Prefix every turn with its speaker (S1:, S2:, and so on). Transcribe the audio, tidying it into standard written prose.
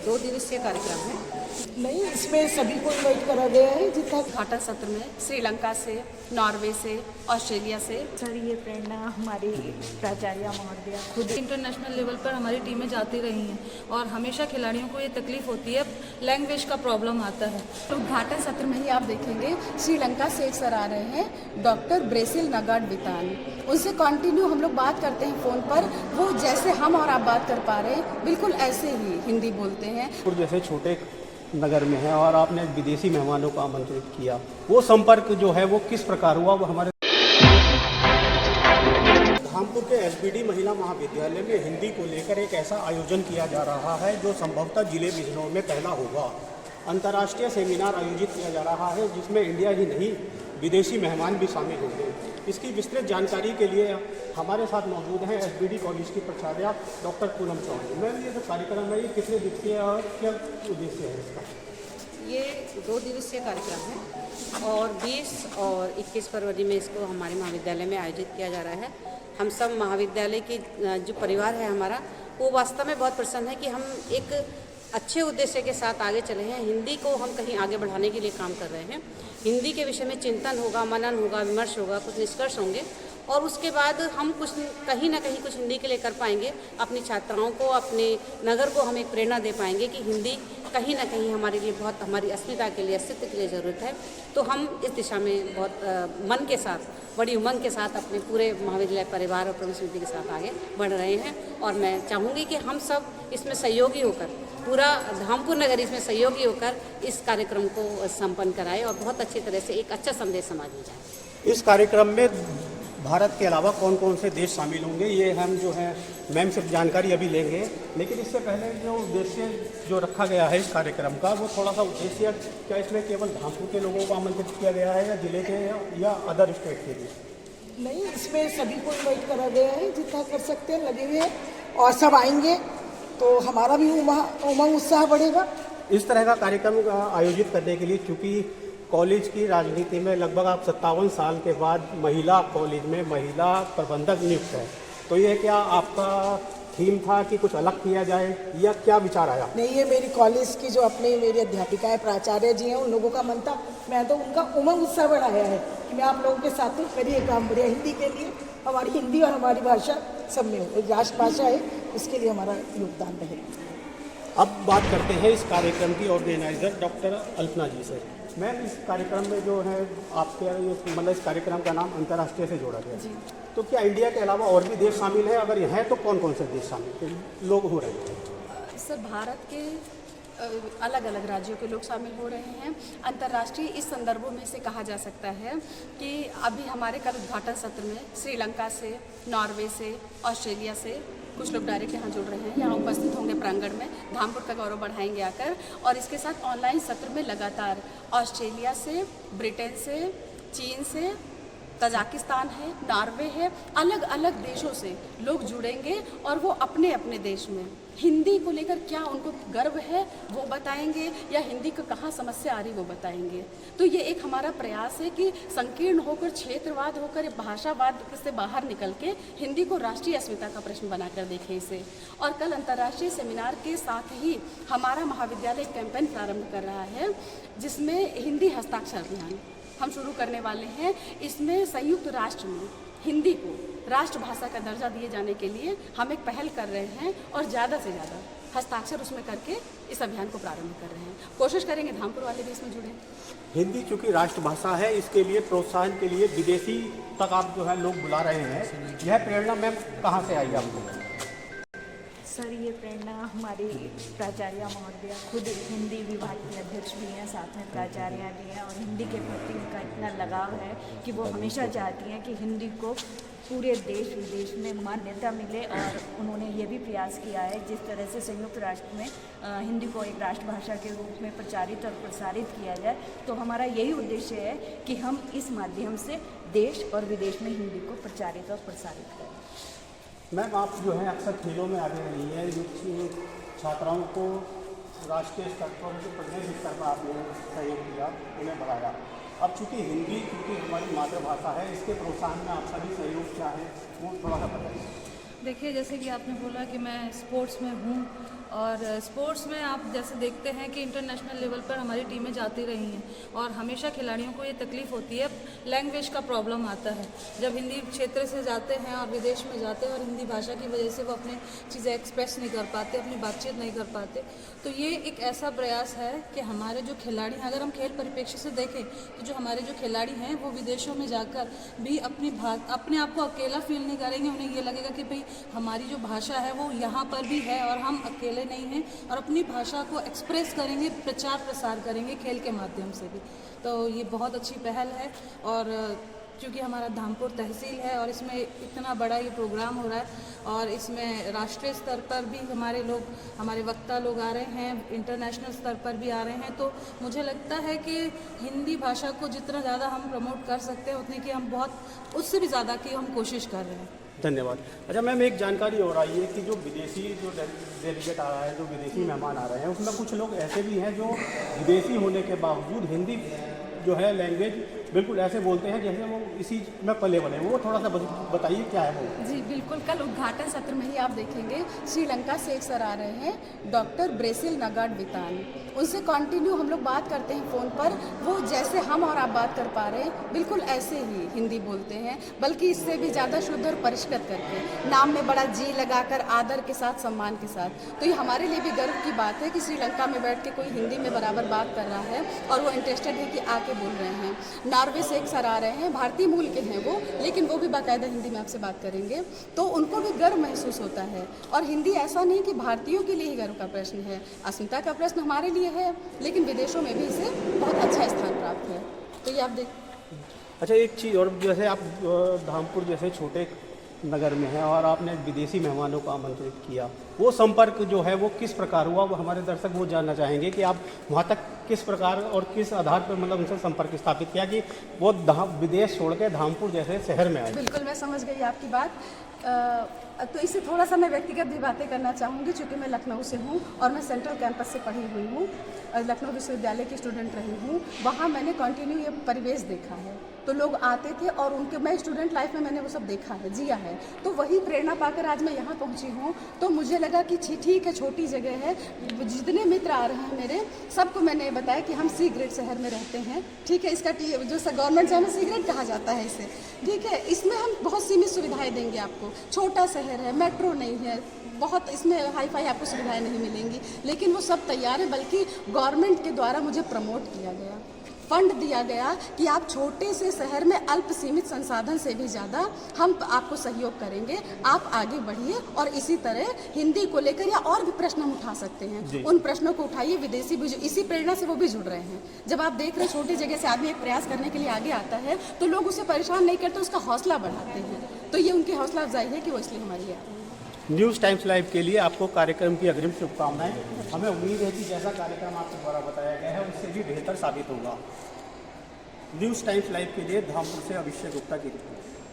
S1: 2 दिवसीय कार्यक्रम है।
S2: नहीं, इसमें सभी को इन्वाइट करा गया है जितना
S1: उद्घाटन सत्र में श्रीलंका से, नॉर्वे से, ऑस्ट्रेलिया से।
S3: सर, ये प्रेरणा हमारी प्राचार्य महोदया खुद
S4: इंटरनेशनल लेवल पर हमारी टीमें जाती रही हैं और हमेशा खिलाड़ियों को ये तकलीफ होती है, लैंग्वेज का प्रॉब्लम आता है।
S5: उद्घाटन सत्र में ही आप देखेंगे श्रीलंका से एक सर आ रहे हैं, डॉक्टर ब्रेसिल नगाड वितान। उनसे कंटिन्यू हम लोग बात करते हैं फ़ोन पर, वो जैसे हम और आप बात कर पा रहे हैं बिल्कुल ऐसे ही हिंदी बोलते हैं।
S6: जैसे छोटे नगर में है और आपने विदेशी मेहमानों को आमंत्रित किया, वो संपर्क जो है वो किस प्रकार हुआ? वो हमारे धामपुर के एसबीडी महिला महाविद्यालय में हिंदी को लेकर एक ऐसा आयोजन किया जा रहा है जो संभवतः जिले बिजनौर में पहला होगा। अंतर्राष्ट्रीय सेमिनार आयोजित किया जा रहा है जिसमें इंडिया ही नहीं विदेशी मेहमान भी शामिल होंगे। इसकी विस्तृत जानकारी के लिए हमारे साथ मौजूद हैं एसबीडी कॉलेज की प्राचार्य डॉक्टर पूनम चौहान। मैम, ये जो कार्यक्रम है ये कितने दिवसीय और क्या उद्देश्य है इसका?
S1: ये 2 दिवसीय कार्यक्रम है और 20 और 21 फरवरी में इसको हमारे महाविद्यालय में आयोजित किया जा रहा है। हम सब महाविद्यालय के जो परिवार है हमारा, वो वास्तव में बहुत प्रसन्न है कि हम एक अच्छे उद्देश्य के साथ आगे चले हैं। हिंदी को हम कहीं आगे बढ़ाने के लिए काम कर रहे हैं। हिंदी के विषय में चिंतन होगा, मनन होगा, विमर्श होगा, कुछ निष्कर्ष होंगे और उसके बाद हम कुछ कहीं ना कहीं कुछ हिंदी के लिए कर पाएंगे। अपनी छात्राओं को, अपने नगर को हम एक प्रेरणा दे पाएंगे कि हिंदी कहीं ना कहीं हमारे लिए बहुत, हमारी अस्मिता के लिए, अस्तित्व के लिए ज़रूरत है। तो हम इस दिशा में बहुत मन के साथ, बड़ी उमंग के साथ अपने पूरे महाविद्यालय परिवार और प्रबंधन समिति के साथ आगे बढ़ रहे हैं और मैं चाहूँगी कि हम सब इसमें सहयोगी होकर, पूरा धामपुर नगर इसमें सहयोगी होकर इस कार्यक्रम को संपन्न कराए और बहुत अच्छी तरह से एक अच्छा संदेश समाज में जाए।
S6: इस कार्यक्रम में भारत के अलावा कौन कौन से देश शामिल होंगे ये हम जो है मैम से जानकारी अभी लेंगे, लेकिन इससे पहले जो उद्देश्य जो रखा गया है इस कार्यक्रम का, वो थोड़ा सा उद्देश्य क्या इसमें केवल धामपुर के लोगों को आमंत्रित किया गया है या जिले के या अदर स्टेट के भी?
S2: नहीं, इसमें सभी को इन्वाइट करा गया है जितना कर सकते हैं, लगे हुए हैं और सब आएंगे तो हमारा भी उमंग उत्साह बढ़ेगा।
S6: इस तरह का कार्यक्रम आयोजित करने के लिए चूँकि कॉलेज की राजनीति में लगभग आप 57 साल के बाद महिला कॉलेज में महिला प्रबंधक नियुक्त है, तो ये क्या आपका थीम था कि कुछ अलग किया जाए या क्या विचार आया?
S2: नहीं, ये मेरी कॉलेज की जो अपने मेरी अध्यापिकाएं, प्राचार्य जी हैं, उन लोगों का मन था। मैं तो उनका उमंग उत्साह बढ़ाया है कि मैं आप लोगों के साथ हूँ, करिए काम बढ़िया हिंदी के लिए। हमारी हिंदी और हमारी भाषा सब में राष्ट्रभाषा है, इसके लिए हमारा योगदान रहेगा।
S6: अब बात करते हैं इस कार्यक्रम की ऑर्गेनाइजर डॉक्टर अल्पना जी से। मैम, इस कार्यक्रम में जो है आपके मतलब इस कार्यक्रम का नाम अंतर्राष्ट्रीय से जोड़ा गया है, तो क्या इंडिया के अलावा और भी देश शामिल हैं? अगर हैं तो कौन कौन से देश शामिल लोग हो रहे हैं?
S5: सर, भारत के अलग अलग राज्यों के लोग शामिल हो रहे हैं। अंतर्राष्ट्रीय इस संदर्भों में से कहा जा सकता है कि अभी हमारे कल उद्घाटन सत्र में श्रीलंका से, नॉर्वे से, ऑस्ट्रेलिया से कुछ लोग डायरेक्ट यहाँ जुड़ रहे हैं, यहाँ उपस्थित होंगे प्रांगण में, धामपुर का गौरव बढ़ाएंगे आकर। और इसके साथ ऑनलाइन सत्र में लगातार ऑस्ट्रेलिया से, ब्रिटेन से, चीन से, तजाकिस्तान है, नॉर्वे है, अलग अलग देशों से लोग जुड़ेंगे और वो अपने अपने देश में हिंदी को लेकर क्या उनको गर्व है वो बताएंगे या हिंदी को कहाँ समस्या आ रही वो बताएंगे। तो ये एक हमारा प्रयास है कि संकीर्ण होकर, क्षेत्रवाद होकर, भाषावाद से बाहर निकल के हिंदी को राष्ट्रीय अस्मिता का प्रश्न बनाकर देखें इसे। और कल अंतर्राष्ट्रीय सेमिनार के साथ ही हमारा महाविद्यालय कैंपेन प्रारंभ कर रहा है जिसमें हिंदी हस्ताक्षर अभियान हम शुरू करने वाले हैं। इसमें संयुक्त राष्ट्र में हिंदी को राष्ट्रभाषा का दर्जा दिए जाने के लिए हम एक पहल कर रहे हैं और ज़्यादा से ज़्यादा हस्ताक्षर उसमें करके इस अभियान को प्रारंभ कर रहे हैं। कोशिश करेंगे धामपुर वाले भी इसमें जुड़ें।
S6: हिंदी चूँकि राष्ट्रभाषा है, इसके लिए प्रोत्साहन के लिए विदेशी तक आप जो है लोग बुला रहे हैं, यह प्रेरणा मैम कहाँ से आई आपको?
S3: सर, ये प्रेरणा हमारी प्राचार्य महोदया खुद हिंदी विभाग के अध्यक्ष भी हैं, साथ में प्राचार्य भी हैं और हिंदी के प्रति उनका इतना लगाव है कि वो हमेशा चाहती हैं कि हिंदी को पूरे देश विदेश में मान्यता मिले। और उन्होंने ये भी प्रयास किया है जिस तरह से संयुक्त राष्ट्र में हिंदी को एक राष्ट्रभाषा के रूप में प्रचारित और प्रसारित किया जाए। तो हमारा यही उद्देश्य है कि हम इस माध्यम से देश और विदेश में हिंदी को प्रचारित और प्रसारित करें।
S6: मैम, आप जो है अक्सर खेलों में आगे रही है, जो छात्राओं को राष्ट्रीय स्तर पर, जो प्रदेश स्तर पर आपने सहयोग किया, उन्हें बढ़ाया। अब चूँकि हिंदी हमारी मातृभाषा है, इसके प्रोत्साहन में आपका भी सहयोग क्या है वो थोड़ा सा बताइए।
S4: देखिए, जैसे कि आपने बोला कि मैं स्पोर्ट्स में हूँ और स्पोर्ट्स में आप जैसे देखते हैं कि इंटरनेशनल लेवल पर हमारी टीमें जाती रही हैं और हमेशा खिलाड़ियों को ये तकलीफ़ होती है, लैंग्वेज का प्रॉब्लम आता है। जब हिंदी क्षेत्र से जाते हैं और विदेश में जाते हैं और हिंदी भाषा की वजह से वो अपनी चीज़ें एक्सप्रेस नहीं कर पाते, अपनी बातचीत नहीं कर पाते, तो ये एक ऐसा प्रयास है कि हमारे जो खिलाड़ी हैं, अगर हम खेल परिप्रेक्ष्य से देखें तो जो हमारे जो खिलाड़ी हैं वो विदेशों में जाकर भी अपने आप को अकेला फील नहीं करेंगे। उन्हें ये लगेगा कि भाई हमारी जो भाषा है वो यहाँ पर भी है और हम अकेले नहीं हैं, और अपनी भाषा को एक्सप्रेस करेंगे, प्रचार प्रसार करेंगे खेल के माध्यम से भी। तो ये बहुत अच्छी पहल है। और क्योंकि हमारा धामपुर तहसील है और इसमें इतना बड़ा ये प्रोग्राम हो रहा है और इसमें राष्ट्रीय स्तर पर भी हमारे वक्ता लोग आ रहे हैं, इंटरनेशनल स्तर पर भी आ रहे हैं, तो मुझे लगता है कि हिंदी भाषा को जितना ज़्यादा हम प्रमोट कर सकते हैं उतनी की हम उससे भी ज़्यादा की हम कोशिश कर रहे हैं।
S6: धन्यवाद। अच्छा मैम, एक जानकारी और आई है कि जो विदेशी जो डेलीगेट आ रहा है, जो विदेशी मेहमान आ रहे हैं, उसमें कुछ लोग ऐसे भी हैं जो विदेशी होने के बावजूद हिंदी जो है लैंग्वेज बिल्कुल ऐसे बोलते हैं जैसे वो इसी में पले बने। वो थोड़ा सा बताइए क्या है वो।
S5: जी बिल्कुल, कल उद्घाटन सत्र में ही आप देखेंगे श्रीलंका से एक सर आ रहे हैं, डॉक्टर ब्रेसिल नगाड वितान। उनसे कंटिन्यू हम लोग बात करते हैं फ़ोन पर, वो जैसे हम और आप बात कर पा रहे हैं बिल्कुल ऐसे ही हिंदी बोलते हैं, बल्कि इससे भी ज़्यादा शुद्ध और परिष्कृत करके, नाम में बड़ा जी लगाकर, आदर के साथ, सम्मान के साथ। तो ये हमारे लिए भी गर्व की बात है कि श्रीलंका में बैठ के कोई हिंदी में बराबर बात कर रहा है और वो इंटरेस्टेड है कि आके बोल रहे हैं। नॉर्वे से एक सर आ रहे हैं, भारतीय मूल के हैं वो, लेकिन वो भी बाकायदा हिंदी में आपसे बात करेंगे, तो उनको भी गर्व महसूस होता है। और हिंदी ऐसा नहीं कि भारतीयों के लिए ही गर्व का प्रश्न है, अस्मिता का प्रश्न हमारे लिए है, लेकिन विदेशों में भी इसे बहुत अच्छा स्थान प्राप्त है। तो ये आप देख।
S6: अच्छा एक चीज़ और, जैसे आप धामपुर जैसे छोटे नगर में है और आपने विदेशी मेहमानों को आमंत्रित किया, वो संपर्क जो है वो किस प्रकार हुआ, वो हमारे दर्शक वो जानना चाहेंगे कि आप वहाँ तक किस प्रकार और किस आधार पर मतलब उनसे संपर्क स्थापित किया कि वो विदेश छोड़ के धामपुर जैसे शहर में आए।
S5: बिल्कुल, मैं समझ गई आपकी बात। तो इससे थोड़ा सा मैं व्यक्तिगत भी बातें करना चाहूँगी, चूँकि मैं लखनऊ से हूँ और मैं सेंट्रल कैंपस से पढ़ी हुई हूँ, लखनऊ विश्वविद्यालय की स्टूडेंट रही हूँ। वहाँ मैंने कंटिन्यू ये परिवेश देखा है, तो लोग आते थे और उनके, मैं स्टूडेंट लाइफ में मैंने वो सब देखा है, जिया है, तो वही प्रेरणा पाकर आज मैं यहाँ पहुँची हूँ। तो मुझे लगा कि ठीक है, छोटी जगह है, जितने मित्र आ रहे हैं मेरे, सबको मैंने बताया कि हम सी ग्रेड शहर में रहते हैं, ठीक है, इसका जो गवर्नमेंट शहर में सी ग्रेड कहा जाता है इसे, ठीक है, इसमें हम बहुत सीमित सुविधाएं देंगे आपको, छोटा शहर है, मेट्रो नहीं है, बहुत इसमें हाई फाई आपको सुविधाएं नहीं मिलेंगी, लेकिन वो सब तैयार है। बल्कि गवर्नमेंट के द्वारा मुझे प्रमोट किया गया, फंड दिया गया कि आप छोटे से शहर में अल्प सीमित संसाधन से भी ज़्यादा हम आपको सहयोग करेंगे, आप आगे बढ़िए और इसी तरह हिंदी को लेकर या और भी प्रश्न हम उठा सकते हैं, उन प्रश्नों को उठाइए। विदेशी भी इसी प्रेरणा से वो भी जुड़ रहे हैं। जब आप देख रहे हैं छोटी जगह से आदमी एक प्रयास करने के लिए आगे आता है तो लोग उसे परेशान नहीं करते, उसका हौसला बढ़ाते हैं। तो ये उनकी हौसला अफजाई है कि वो इसलिए हमारी है।
S6: न्यूज़ टाइम्स लाइव के लिए आपको कार्यक्रम की अग्रिम शुभकामनाएं। हमें उम्मीद है कि जैसा कार्यक्रम आपके द्वारा बताया गया है उससे भी बेहतर साबित होगा। न्यूज़ टाइम्स लाइव के लिए धामपुर से अभिषेक गुप्ता की रिपोर्ट।